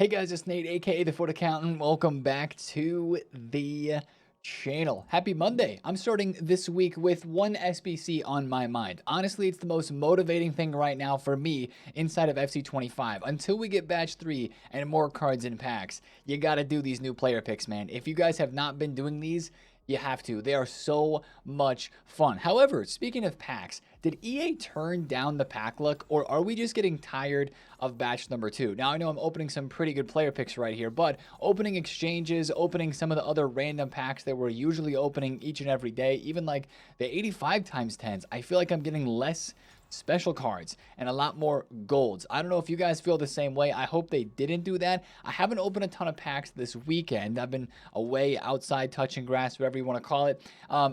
Hey guys, it's Nate, aka the Foot Accountant. Welcome back to the channel. Happy Monday. I'm starting this week with one SBC on my mind. Honestly, it's the most motivating thing right now for me inside of FC25. Until we get batch 3 and more cards in packs, you gotta do these new player picks, man. If you guys have not been doing these, you have to. They are so much fun. However, speaking of packs, did EA turn down the pack luck, or are we just getting tired of batch number 2? Now, I know I'm opening some pretty good player picks right here, but opening exchanges, opening some of the other random packs that we're usually opening each and every day, even like the 85 times 10s, I feel like I'm getting less special cards and a lot more golds. I don't know if you guys feel the same way. I hope they didn't do that. I haven't opened a ton of packs this weekend. I've been away, outside, touching grass, whatever you want to call it.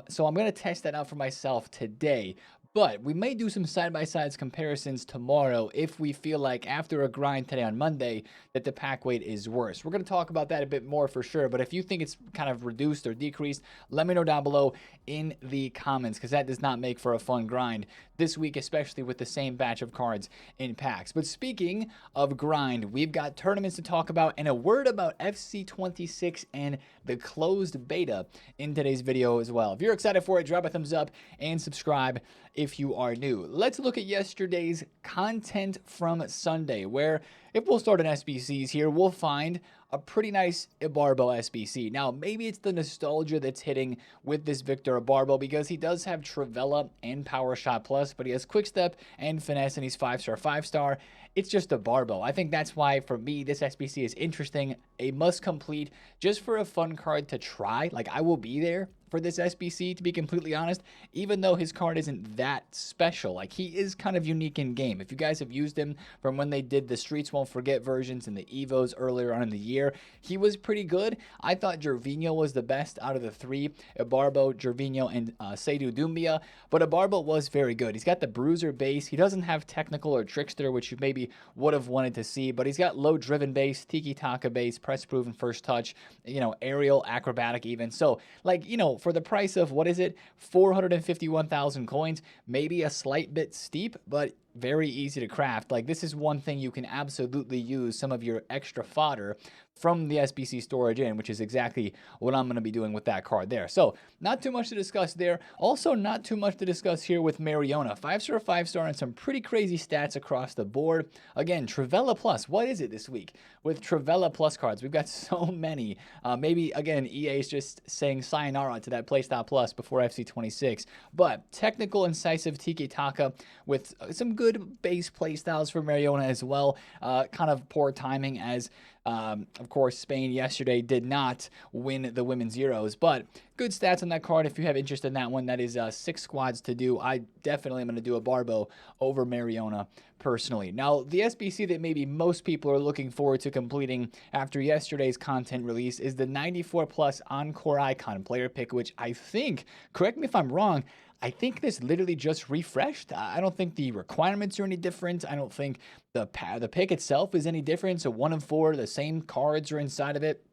So I'm going to test that out for myself today. But we may do some side-by-sides comparisons tomorrow if we feel like after a grind today on Monday that the pack weight is worse. We're going to talk about that a bit more for sure, but if you think it's kind of reduced or decreased, let me know down below in the comments, because that does not make for a fun grind this week, especially with the same batch of cards in packs. But speaking of grind, we've got tournaments to talk about and a word about FC26 and the closed beta in today's video as well. If you're excited for it, drop a thumbs up and subscribe if you are new. Let's look at yesterday's content from Sunday, where if we'll start in SBCs here, we'll find a pretty nice Ibarbo SBC. Now, maybe it's the nostalgia that's hitting with this Victor Ibarbo, because he does have Trivela and Power Shot Plus, but he has Quick Step and Finesse, and he's 5-star, 5-star. It's just Ibarbo. I think that's why, for me, this SBC is interesting. A must complete just for a fun card to try. Like, I will be there for this SBC, to be completely honest, even though his card isn't that special. Like, he is kind of unique in game. If you guys have used him from when they did the Streets Won't Forget versions and the Evos earlier on in the year, he was pretty good. I thought Gervinho was the best out of the three: Ibarbo, Gervinho, and Seydou Doumbia, but Ibarbo was very good. He's got the Bruiser base. He doesn't have Technical or Trickster, which you maybe would have wanted to see, but he's got low driven base, Tiki-Taka base, press proven first touch, you know, aerial, acrobatic even. So, like, you know, for the price of, what is it, 451,000 coins, maybe a slight bit steep, but very easy to craft. Like, this is one thing you can absolutely use some of your extra fodder from the SBC storage in, which is exactly what I'm going to be doing with that card there. So not too much to discuss there. Also, not too much to discuss here with Mariona. 5-star, 5-star, and some pretty crazy stats across the board. Again, Trivela Plus. What is it this week with Trivela Plus cards? We've got so many. Maybe, again, EA is just saying sayonara to that Playstyle Plus before FC26. But technical, incisive Tiki-Taka with some good base playstyles for Mariona as well. Kind of poor timing, as of course, Spain yesterday did not win the Women's Euros, but good stats on that card. If you have interest in that one, that is 6 squads to do. I definitely am going to do Ibarbo over Mariona personally. Now, the SBC that maybe most people are looking forward to completing after yesterday's content release is the 94 plus Encore Icon player pick, which I think, correct me if I'm wrong, I think this literally just refreshed. I don't think the requirements are any different. I don't think the pick itself is any different. So 1 of 4, the same cards are inside of it.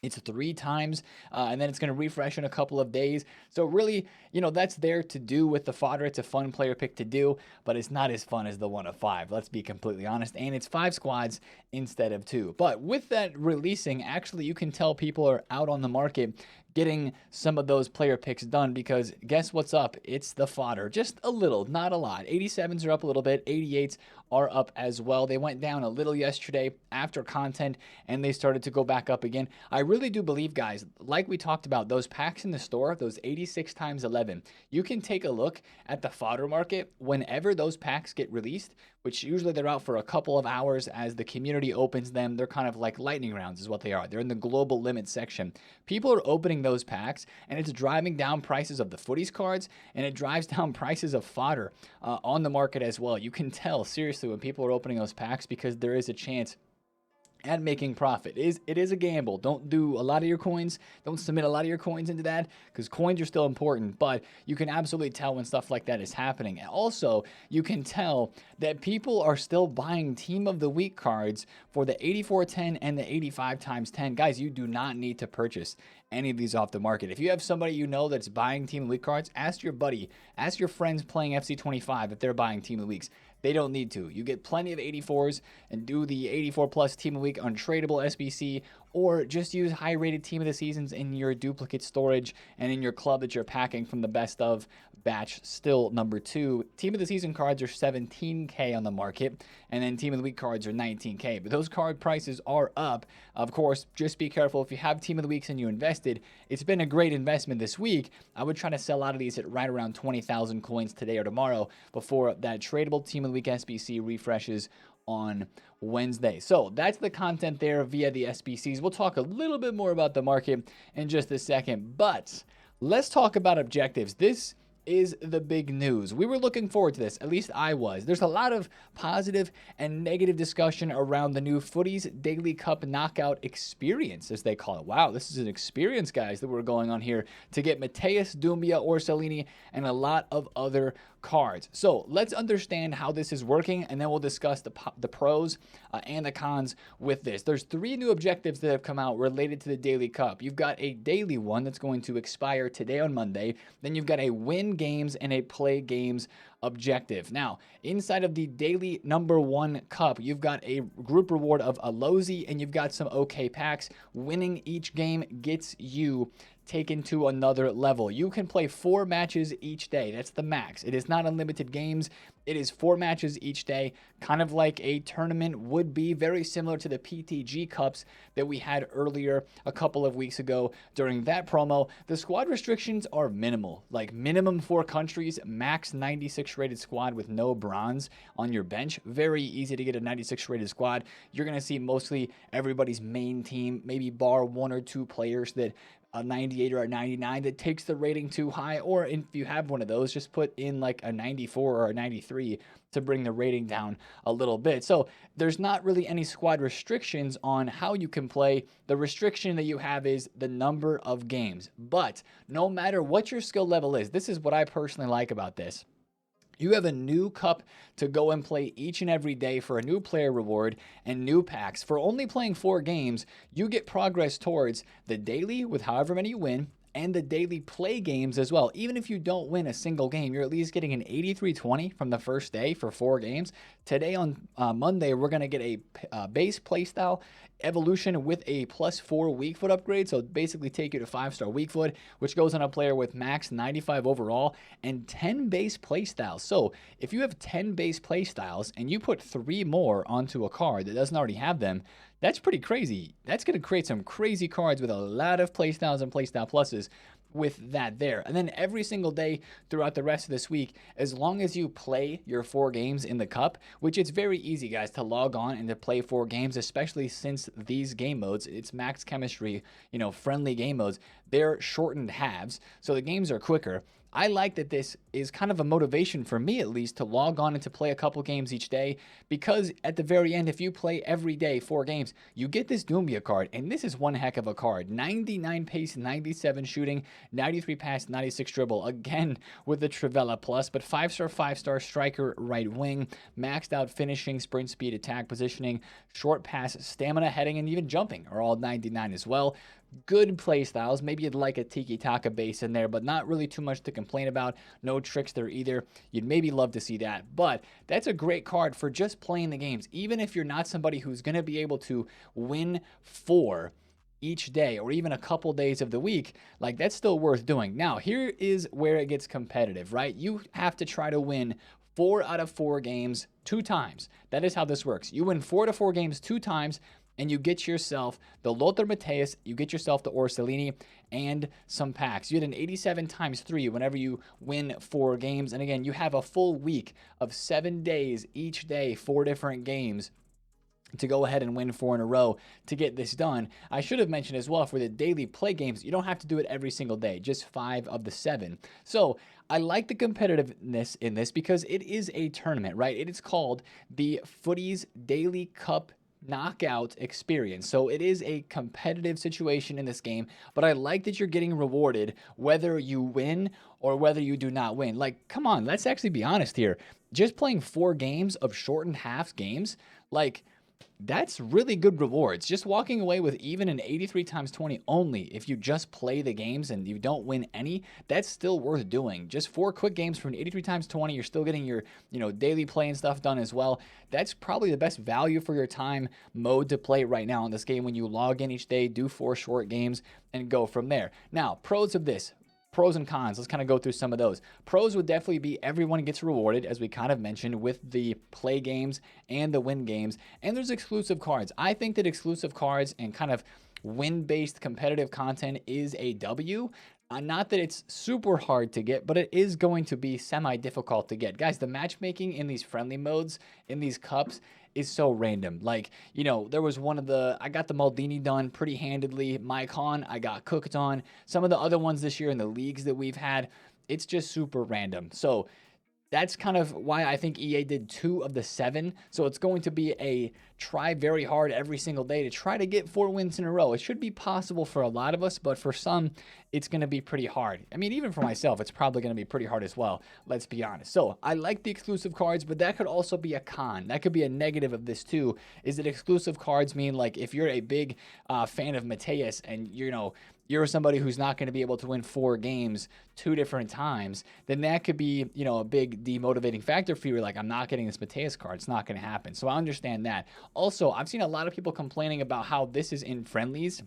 It's 3 times, and then it's going to refresh in a couple of days. So really, you know, that's there to do with the fodder. It's a fun player pick to do, but it's not as fun as the 1 of 5. Let's be completely honest. And it's 5 squads instead of 2. But with that releasing, actually, you can tell people are out on the market getting some of those player picks done, because guess what's up? It's the fodder. Just a little, not a lot. 87s are up a little bit. 88s are up as well. They went down a little yesterday after content, and they started to go back up again. I really do believe, guys, like we talked about, those packs in the store, those 86 times 11, you can take a look at the fodder market whenever those packs get released, which usually they're out for a couple of hours as the community opens them. They're kind of like lightning rounds is what they are. They're in the global limit section. People are opening those packs, and it's driving down prices of the footies cards, and it drives down prices of fodder on the market as well. You can tell, seriously, when people are opening those packs, because there is a chance and making profit. It is a gamble. Don't do a lot of your coins. Don't submit a lot of your coins into that, because coins are still important, but you can absolutely tell when stuff like that is happening. And also, you can tell that people are still buying Team of the Week cards for the 8410 and the 85 times 10. Guys, you do not need to purchase any of these off the market. If you have somebody you know that's buying Team of the Week cards, ask your buddy, ask your friends playing FC25 if they're buying Team of the Weeks. They don't need to. You get plenty of 84s and do the 84 plus team of the week untradeable SBC, or just use high rated team of the seasons in your duplicate storage and in your club that you're packing from the best of batch. Still number 2. Team of the season cards are 17K on the market, and then team of the week cards are 19K. But those card prices are up. Of course, just be careful if you have team of the weeks and you invested. It's been a great investment this week. I would try to sell out of these at right around 20,000 coins today or tomorrow before that tradable team of the week SBC refreshes on Wednesday. So that's the content there via the SBCs. We'll talk a little bit more about the market in just a second, but let's talk about objectives. This is the big news. We were looking forward to this, at least I was. There's a lot of positive and negative discussion around the new FUTTIES Daily Cup Knockout experience, as they call it. Wow, this is an experience, guys, that we're going on here to get Mateus, Doumbia, Orsolini, and a lot of other cards. So let's understand how this is working, and then we'll discuss the pros and the cons with this. There's 3 new objectives that have come out related to the Daily Cup. You've got a daily one that's going to expire today on Monday. Then you've got a win games and a play games objective. Now, inside of the daily number 1 cup, you've got a group reward of a Lozy, and you've got some OK packs. Winning each game gets you taken to another level. You can play 4 matches each day. That's the max. It is not unlimited games. It is 4 matches each day, kind of like a tournament would be, very similar to the PTG Cups that we had earlier a couple of weeks ago during that promo. The squad restrictions are minimal, like minimum 4 countries, max 96 rated squad with no bronze on your bench. Very easy to get a 96 rated squad. You're going to see mostly everybody's main team, maybe bar 1 or 2 players that a 98 or a 99 that takes the rating too high, or if you have one of those, just put in like a 94 or a 93 to bring the rating down a little bit. So there's not really any squad restrictions on how you can play. The restriction that you have is the number of games. But no matter what your skill level is, this is what I personally like about this. You have a new cup to go and play each and every day for a new player reward and new packs. For only playing 4 games, you get progress towards the daily with however many you win, and the daily play games as well. Even if you don't win a single game, you're at least getting an 83-20 from the first day for 4 games. Today on Monday, we're going to get a base playstyle evolution with a +4 weak foot upgrade. So basically take you to 5-star weak foot, which goes on a player with max 95 overall and 10 base playstyles. So if you have 10 base playstyles and you put 3 more onto a card that doesn't already have them, that's pretty crazy. That's going to create some crazy cards with a lot of playstyles and playstyle pluses with that there. And then every single day throughout the rest of this week, as long as you play your 4 games in the cup, which it's very easy, guys, to log on and to play 4 games, especially since these game modes, it's max chemistry, friendly game modes, they're shortened halves, so the games are quicker. I like that this is kind of a motivation for me, at least, to log on and to play a couple games each day, because at the very end, if you play every day 4 games, you get this Doumbia card, and this is one heck of a card. 99 pace, 97 shooting, 93 pass, 96 dribble, again with the Trivela plus, but 5-star, 5-star striker, right wing, maxed out finishing, sprint speed, attack positioning, short pass, stamina, heading, and even jumping are all 99 as well. Good play styles. Maybe you'd like a Tiki Taka base in there, but not really too much to complain about. No tricks there either. You'd maybe love to see that, but that's a great card for just playing the games. Even if you're not somebody who's going to be able to win 4 each day or even a couple days of the week, like that's still worth doing. Now, here is where it gets competitive, right? You have to try to win 4 out of 4 games 2 times. That is how this works. You win 4 to 4 games 2 times, and you get yourself the Lothar Matthäus, you get yourself the Orsolini, and some packs. You get an 87 times 3 whenever you win 4 games. And again, you have a full week of 7 days, each day, 4 different games to go ahead and win 4 in a row to get this done. I should have mentioned as well, for the daily play games, you don't have to do it every single day, just 5 of the 7. So I like the competitiveness in this because it is a tournament, right? It is called the FUTTIES Daily Cup Knockout experience. So it is a competitive situation in this game, but I like that you're getting rewarded whether you win or whether you do not win. Like, come on, let's actually be honest here. Just playing 4 games of shortened half games, like, That's really good rewards. Just walking away with even an 83 times 20 only, if you just play the games and you don't win any, that's still worth doing. Just 4 quick games for an 83 times 20, you're still getting your, daily play and stuff done as well. That's probably the best value for your time mode to play right now in this game when you log in each day, do 4 short games, and go from there. Now, pros of this. Pros and cons, let's kind of go through some of those. Pros would definitely be everyone gets rewarded, as we kind of mentioned, with the play games and the win games. And there's exclusive cards. I think that exclusive cards and kind of win-based competitive content is a W. Not that it's super hard to get, but it is going to be semi-difficult to get. Guys, the matchmaking in these friendly modes, in these cups, is so random. Like, there was I got the Maldini done pretty handedly. Maicon, I got cooked on. Some of the other ones this year in the leagues that we've had, it's just super random. So that's kind of why I think EA did 2 of the 7. So it's going to be a try very hard every single day to try to get 4 wins in a row. It should be possible for a lot of us, but for some, it's going to be pretty hard. I mean, even for myself, it's probably going to be pretty hard as well. Let's be honest. So I like the exclusive cards, but that could also be a con. That could be a negative of this too, is that exclusive cards mean, like, if you're a big fan of Mateus and, you're somebody who's not going to be able to win 4 games 2 different times, then that could be, a big demotivating factor for you. You're like, I'm not getting this Mateus card. It's not going to happen. So I understand that. Also, I've seen a lot of people complaining about how this is in friendlies.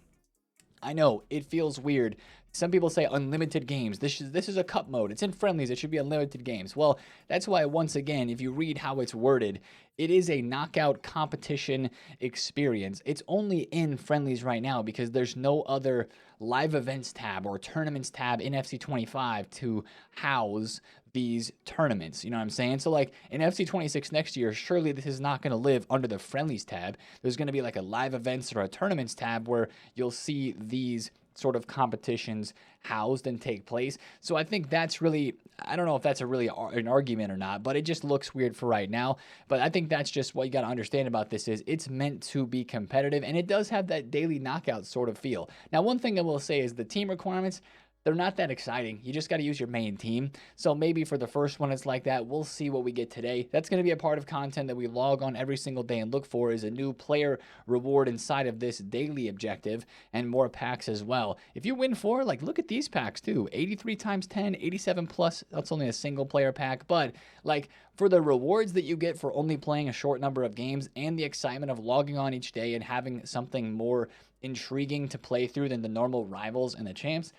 I know it feels weird. Some people say unlimited games. This is a cup mode. It's in friendlies. It should be unlimited games. Well, that's why, once again, if you read how it's worded, it is a knockout competition experience. It's only in friendlies right now because there's no other live events tab or tournaments tab in FC25 to house these tournaments. You know what I'm saying? So, like, in FC26 next year, surely this is not going to live under the friendlies tab. There's going to be like a live events or a tournaments tab where you'll see these sort of competitions housed and take place. So I think that's really, I don't know if that's an argument or not, but it just looks weird for right now. But I think that's just what you got to understand about this is it's meant to be competitive, and it does have that daily knockout sort of feel. Now, one thing I will say is the team requirements, they're not that exciting. You just got to use your main team. So maybe for the first one, it's like that. We'll see what we get today. That's going to be a part of content that we log on every single day and look for is a new player reward inside of this daily objective and more packs as well. If you win 4, like, look at these packs too. 83 times 10, 87 plus. That's only a single player pack. But, like, for the rewards that you get for only playing a short number of games and the excitement of logging on each day and having something more intriguing to play through than the normal rivals and the champs,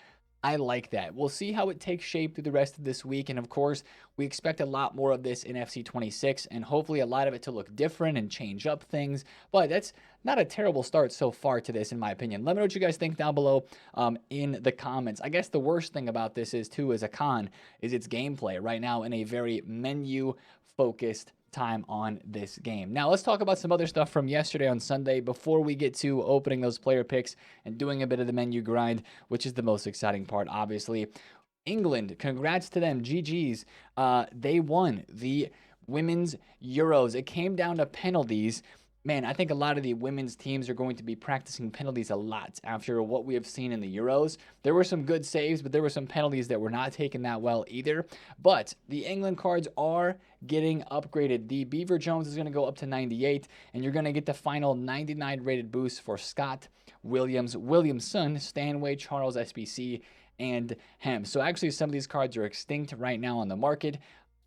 I like that. We'll see how it takes shape through the rest of this week. And of course, we expect a lot more of this in FC26 and hopefully a lot of it to look different and change up things. But that's not a terrible start so far to this, in my opinion. Let me know what you guys think down below in the comments. I guess the worst thing about this is, too, as a con, is its gameplay right now in a very menu-focused time on this game. Now, let's talk about some other stuff from yesterday on Sunday before we get to opening those player picks and doing a bit of the menu grind, which is the most exciting part, obviously. England, congrats to them. GG's. They won the Women's Euros. It came down to penalties. Man, I think a lot of the women's teams are going to be practicing penalties a lot after what we have seen in the Euros. There were some good saves, but there were some penalties that were not taken that well either. But the England cards are getting upgraded. The Beaver Jones is going to go up to 98, and you're going to get the final 99 rated boost for Scott Williamson, Stanway, Charles SBC, and Hem. So actually some of these cards are extinct right now on the market.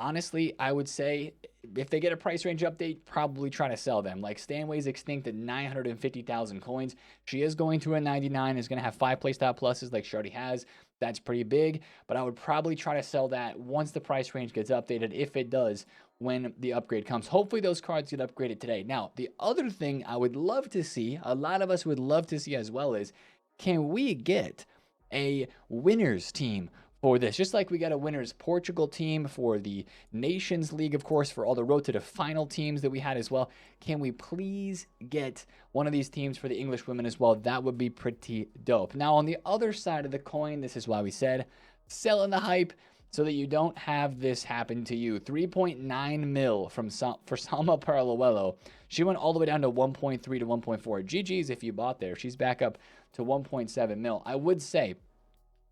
Honestly, I would say if they get a price range update, probably try to sell them. Like, Stanway's extinct at 950,000 coins. She is going to a 99, is going to have 5 playstyle pluses like she already has. That's pretty big, but I would probably try to sell that once the price range gets updated, if it does, when the upgrade comes. Hopefully those cards get upgraded today. Now, the other thing I would love to see, a lot of us would love to see as well, is can we get a winners team for this? Just like we got a winners Portugal team for the Nations League, of course, for all the road to the final teams that we had as well. Can we please get one of these teams for the English women as well? That would be pretty dope. Now, on the other side of the coin, this is why we said selling the hype so that you don't have this happen to you. 3.9 mil for Salma Paralluelo. She went all the way down to 1.3 to 1.4. GG's if you bought there. She's back up to 1.7 mil. I would say,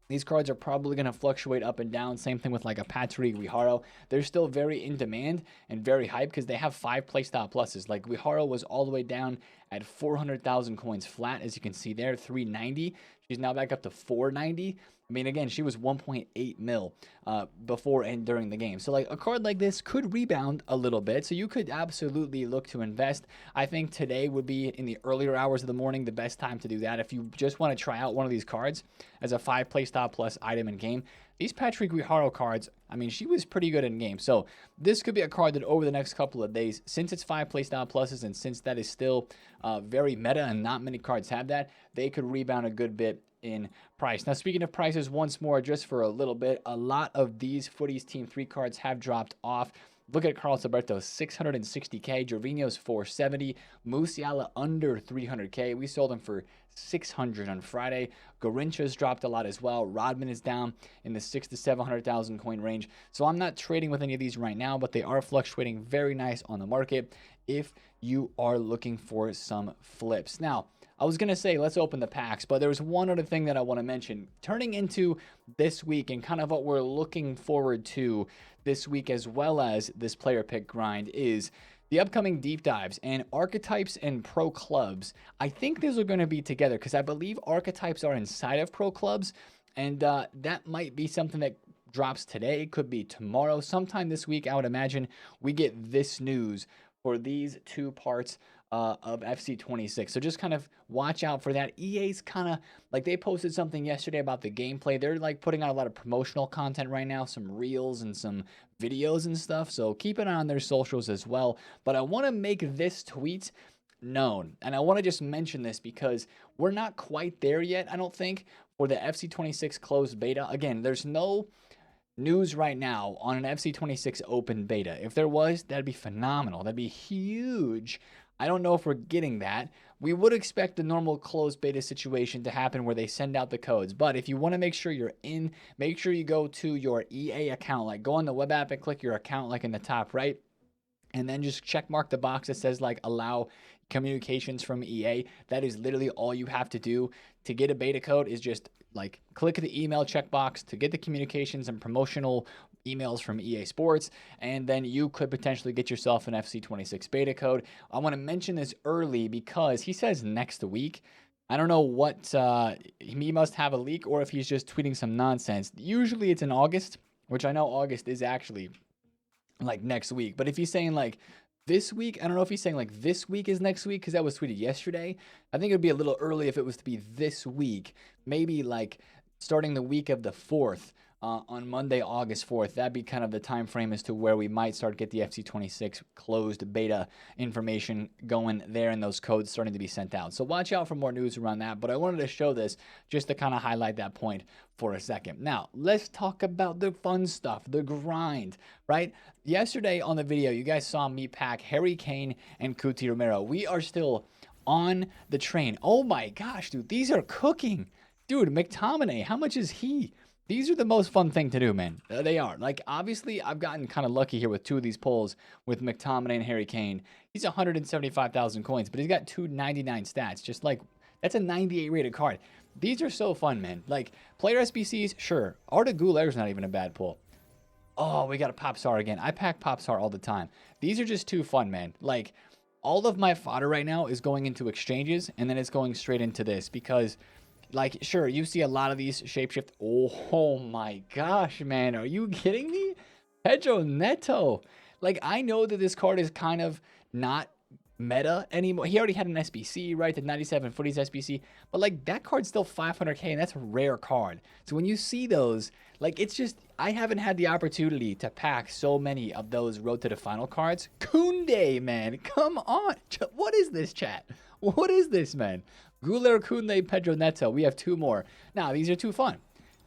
These cards are probably going to fluctuate up and down. Same thing with like a Patrick Guijarro. They're still very in demand and very hyped because they have 5 playstyle pluses. Like Guijarro was all the way down at 400,000 coins flat, as you can see there, 390. She's now back up to 490. I mean, again, she was 1.8 mil before and during the game. So, like, a card like this could rebound a little bit. So, you could absolutely look to invest. I think today would be, in the earlier hours of the morning, the best time to do that. If you just want to try out one of these cards as a 5 playstyle plus item in game, these Patrick Guijarro cards, I mean, she was pretty good in game. So, this could be a card that over the next couple of days, since it's 5 playstyle pluses and since that is still very meta and not many cards have that, they could rebound a good bit in price. Now, speaking of prices, once more, just for a little bit, a lot of these Footies Team 3 cards have dropped off. Look at Carlos Alberto, 660K, Gervinho's 470, Musiala under 300K. We sold him for 600 on Friday. Garrincha's dropped a lot as well. Rodman is down in the 600 to 700,000 coin range. So I'm not trading with any of these right now, but they are fluctuating very nice on the market if you are looking for some flips. Now, I was going to say, let's open the packs, but there's one other thing that I want to mention. Turning into this week and kind of what we're looking forward to this week as well as this player pick grind is the upcoming deep dives and archetypes and pro clubs. I think these are going to be together because I believe archetypes are inside of pro clubs, and that might be something that drops today. It could be tomorrow. Sometime this week, I would imagine we get this news for these 2 parts of FC26. So just kind of watch out for that. EA's kind of like, they posted something yesterday about the gameplay. They're like putting out a lot of promotional content right now, some reels and some videos and stuff. So keep an eye on their socials as well. But I want to make this tweet known. And I want to just mention this because we're not quite there yet, I don't think, for the FC26 closed beta. Again, there's no news right now on an FC26 open beta. If there was, that'd be phenomenal. That'd be huge. I don't know if we're getting that. We would expect the normal closed beta situation to happen where they send out the codes. But if you want to make sure you're in, make sure you go to your EA account. Like, go on the web app and click your account like in the top right. And then just check mark the box that says like allow communications from EA. That is literally all you have to do to get a beta code, is just like click the email checkbox to get the communications and promotional emails from EA Sports, and then you could potentially get yourself an FC26 beta code. I want to mention this early because he says next week. I don't know what, he must have a leak or if he's just tweeting some nonsense. Usually it's in August, which I know August is actually like next week. But if he's saying like this week, I don't know if he's saying like this week is next week because that was tweeted yesterday. I think it would be a little early if it was to be this week. Maybe like starting the week of the 4th. On Monday, August 4th, that'd be kind of the time frame as to where we might start to get the FC26 closed beta information going there and those codes starting to be sent out. So watch out for more news around that, but I wanted to show this just to kind of highlight that point for a second. Now, let's talk about the fun stuff, the grind, right? Yesterday on the video, you guys saw me pack Harry Kane and Cuti Romero. We are still on the train. Oh my gosh, dude, these are cooking. Dude, McTominay, how much is he? These are the most fun thing to do, man. They are. Like, obviously, I've gotten kind of lucky here with 2 of these pulls with McTominay and Harry Kane. He's 175,000 coins, but he's got 299 stats. Just like, that's a 98 rated card. These are so fun, man. Like, player SBCs, sure. Arda Güler's not even a bad pull. Oh, we got a Popstar again. I pack Popstar all the time. These are just too fun, man. Like, all of my fodder right now is going into exchanges, and then it's going straight into this because... like, sure, you see a lot of these shapeshift. Oh my gosh, man. Are you kidding me? Pedro Neto. Like, I know that this card is kind of not meta anymore. He already had an SBC, right? The 97 Footies SBC. But, like, that card's still 500K, and that's a rare card. So when you see those, like, it's just... I haven't had the opportunity to pack so many of those Road to the Final cards. Koundé, man. Come on. What is this, chat? What is this, man? Güler, Koundé, Pedro Neto. We have 2 more. Now, these are too fun.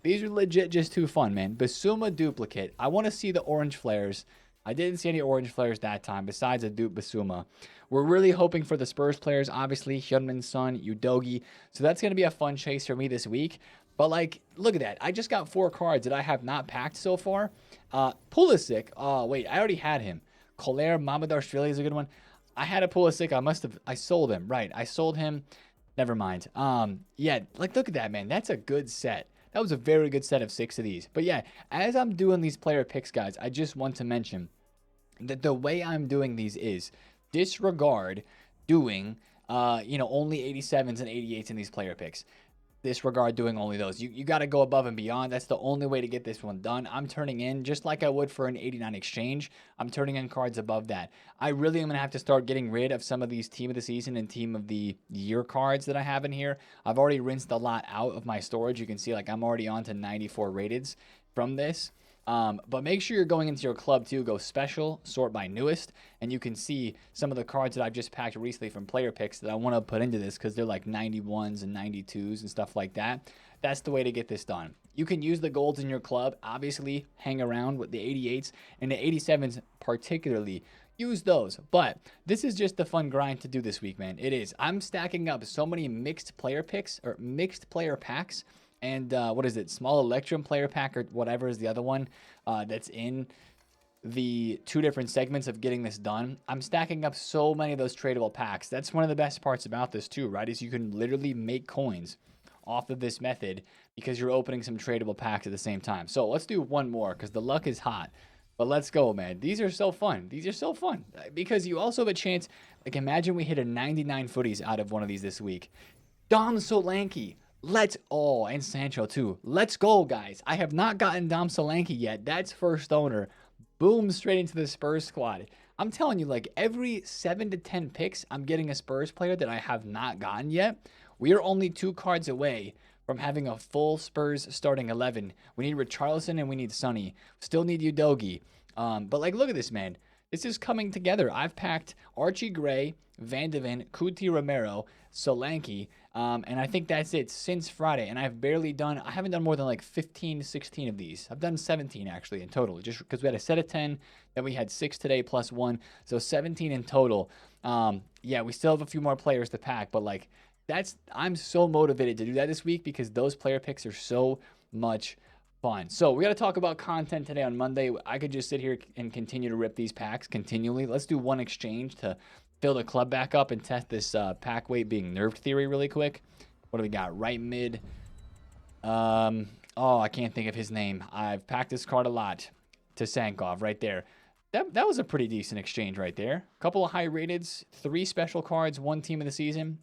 These are legit just too fun, man. Basuma duplicate. I want to see the orange flares. I didn't see any orange flares that time besides a dupe Basuma. We're really hoping for the Spurs players, obviously. Hyunmin Son, Udogi. So that's going to be a fun chase for me this week. But, like, look at that. I just got 4 cards that I have not packed so far. Pulisic. Oh, wait. I already had him. Koller, Mamadou Australia is a good one. I had a Pulisic. I sold him. Right. I sold him. Never mind. Yeah, like, look at that, man. That's a good set. That was a very good set of 6 of these. But yeah, as I'm doing these player picks, guys, I just want to mention that the way I'm doing these is disregard doing, only 87s and 88s in these player picks. Disregard doing only those. You got to go above and beyond. That's the only way to get this one done. I'm turning in, just like I would for an 89 exchange, I'm turning in cards above that. I really am going to have to start getting rid of some of these team of the season and team of the year cards that I have in here. I've already rinsed a lot out of my storage. You can see like I'm already on to 94 rateds from this. But make sure you're going into your club too. Go special, sort by newest, and you can see some of the cards that I've just packed recently from player picks that I want to put into this because they're like 91s and 92s and stuff like that. That's the way to get this done. You can use the golds in your club. Obviously, hang around with the 88s and the 87s particularly. Use those. But this is just the fun grind to do this week, man. It is. I'm stacking up so many mixed player picks or mixed player packs. And what is it? Small Electrum player pack or whatever is the other one that's in the 2 different segments of getting this done. I'm stacking up so many of those tradable packs. That's one of the best parts about this too, right? Is you can literally make coins off of this method because you're opening some tradable packs at the same time. So let's do one more because the luck is hot. But let's go, man. These are so fun. These are so fun because you also have a chance. Like imagine we hit a 99 footies out of one of these this week. Dom Solanke. And Sancho too. Let's go, guys. I have not gotten Dom Solanke yet. That's first owner. Boom, straight into the Spurs squad. I'm telling you, like every 7 to 10 picks, I'm getting a Spurs player that I have not gotten yet. We are only 2 cards away from having a full Spurs starting 11. We need Richarlison and we need Sonny. Still need Udogie. But like, look at this, man. This is coming together. I've packed Archie Gray, Van de Ven, Cuti Romero, Solanke, and I think that's it since Friday. And I haven't done more than like 15, 16 of these. I've done 17 actually in total, just because we had a set of 10, then we had 6 today plus 1, so 17 in total. Yeah, we still have a few more players to pack, but like I'm so motivated to do that this week because those player picks are so much fun. So we got to talk about content today on Monday. I could just sit here and continue to rip these packs continually. Let's do one exchange to fill the club back up and test this pack weight being nerfed theory really quick. What do we got? Right mid. I can't think of his name. I've packed this card a lot. To Sankov right there. That was a pretty decent exchange right there. Couple of high rateds, 3 special cards, 1 team of the season.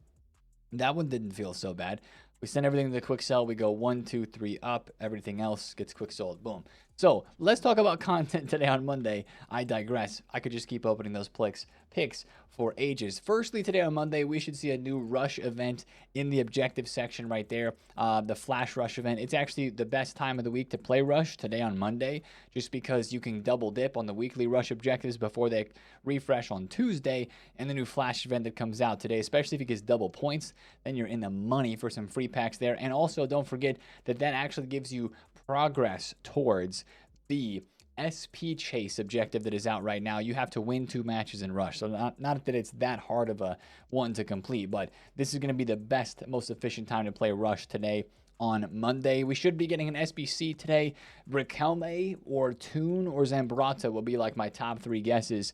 That one didn't feel so bad. We send everything to the quick sell. We go 1, 2, 3 up. Everything else gets quick sold. Boom. So let's talk about content today on Monday. I digress. I could just keep opening those picks for ages. Firstly, today on Monday, we should see a new rush event in the objective section right there. The flash rush event. It's actually the best time of the week to play rush today on Monday, just because you can double dip on the weekly rush objectives before they refresh on Tuesday, and the new flash event that comes out today, especially if it gets double points, then you're in the money for some free packs there. And also don't forget that actually gives you progress towards the SP chase objective that is out right now. You have to win 2 matches in rush. So not that it's that hard of a one to complete, but this is going to be the best, most efficient time to play rush today on Monday. We should be getting an SBC today. Riquelme or Toon or Zambrata will be like my top 3 guesses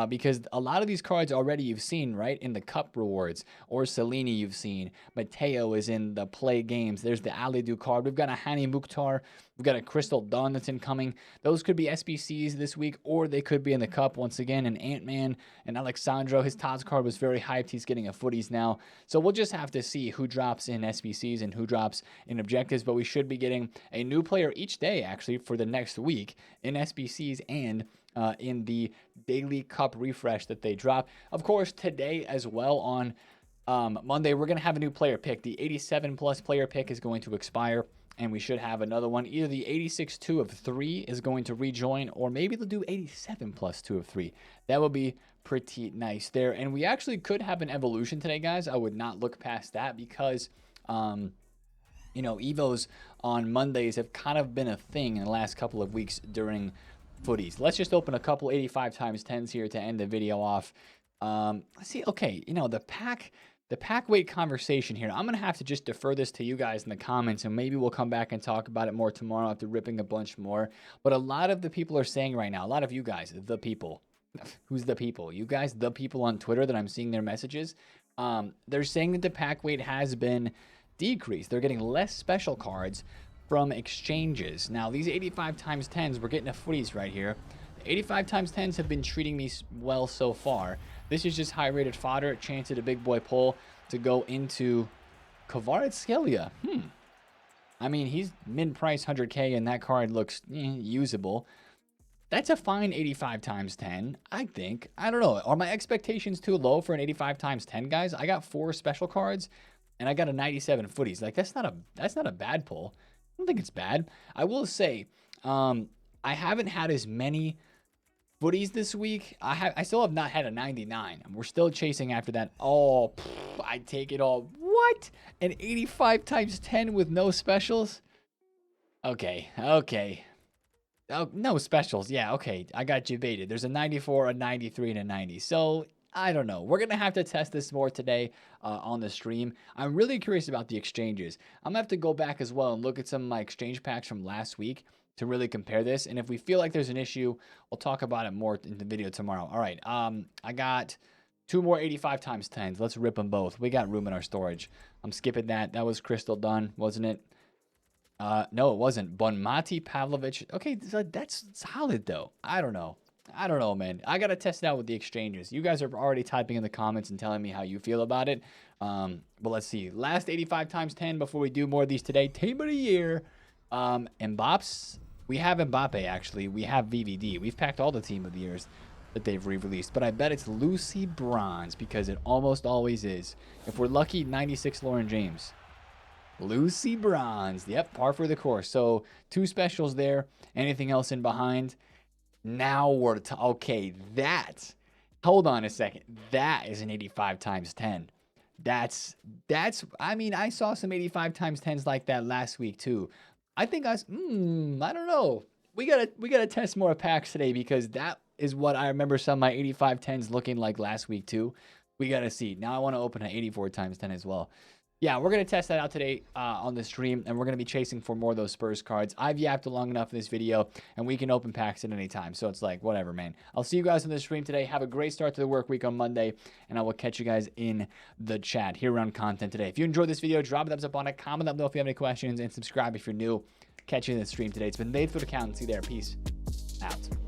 because a lot of these cards already you've seen, right? In the cup rewards. Or Cellini you've seen. Mateo is in the play games. There's the Alidu card. We've got a Hani Mukhtar. We've got a Crystal Dawn that's incoming. Those could be SBCs this week, or they could be in the cup once again. And Ant-Man and Alexandro, his Tots card was very hyped. He's getting a footies now. So we'll just have to see who drops in SBCs and who drops in objectives. But we should be getting a new player each day, actually, for the next week in SBCs and in the daily cup refresh that they drop. Of course, today as well on Monday, we're going to have a new player pick. The 87 plus player pick is going to expire, and we should have another one. Either the 86 2 of 3 is going to rejoin, or maybe they'll do 87 plus 2 of 3. That would be pretty nice there. And we actually could have an evolution today, guys. I would not look past that because Evos on Mondays have kind of been a thing in the last couple of weeks during footies. Let's just open a couple 85 times 10s here to end the video off. Let's see. Okay, the pack weight conversation here, I'm going to have to just defer this to you guys in the comments, and maybe we'll come back and talk about it more tomorrow after ripping a bunch more. But a lot of the people are saying right now, a lot of you guys, the people, who's the people? You guys, the people on Twitter that I'm seeing their messages, they're saying that the pack weight has been decreased. They're getting less special cards, from exchanges. Now, these 85 times 10s, we're getting a footies right here. The 85 times 10s have been treating me well so far. This is just high-rated fodder, chance at a big boy pull to go into Kvaratskhelia. I mean, he's mid-price 100K, and that card looks usable. That's a fine 85 times 10, I think. I don't know. Are my expectations too low for an 85 times 10, guys? I got 4 special cards, and I got a 97 footies. Like, that's not a bad pull. I don't think it's bad. I will say, I haven't had as many footies this week. I still have not had a 99. We're still chasing after that. Oh, I take it all. What? An 85 times 10 with no specials? Okay. Oh, no specials. Yeah, okay. I got you baited. There's a 94, a 93, and a 90. So, I don't know. We're going to have to test this more today on the stream. I'm really curious about the exchanges. I'm going to have to go back as well and look at some of my exchange packs from last week to really compare this. And if we feel like there's an issue, we'll talk about it more in the video tomorrow. All right. I got 2 more 85 times 10s. Let's rip them both. We got room in our storage. I'm skipping that. That was Crystal Dunn, wasn't it? No, it wasn't. Bonmati Pavlovich. Okay, so that's solid, though. I don't know, man. I got to test it out with the exchanges. You guys are already typing in the comments and telling me how you feel about it. But let's see. Last 85 times 10 before we do more of these today. Team of the year. Mbappe's. We have Mbappe, actually. We have VVD. We've packed all the team of the years that they've re-released. But I bet it's Lucy Bronze because it almost always is. If we're lucky, 96 Lauren James. Lucy Bronze. Yep, par for the course. So 2 specials there. Anything else in behind? Now we're okay, hold on a second. That is an 85 times 10. That's I mean, I saw some 85 times 10s like that last week too. I think I don't know. We gotta test more packs today because that is what I remember some of my 85 10s looking like last week too. We gotta see. Now I want to open an 84 times 10 as well. Yeah, we're going to test that out today on the stream, and we're going to be chasing for more of those Spurs cards. I've yapped long enough in this video, and we can open packs at any time. So it's like, whatever, man. I'll see you guys on the stream today. Have a great start to the work week on Monday, and I will catch you guys in the chat here around content today. If you enjoyed this video, drop a thumbs up on it, comment down below if you have any questions, and subscribe if you're new. Catch you in the stream today. It's been TheFutAccountant. See you there. Peace out.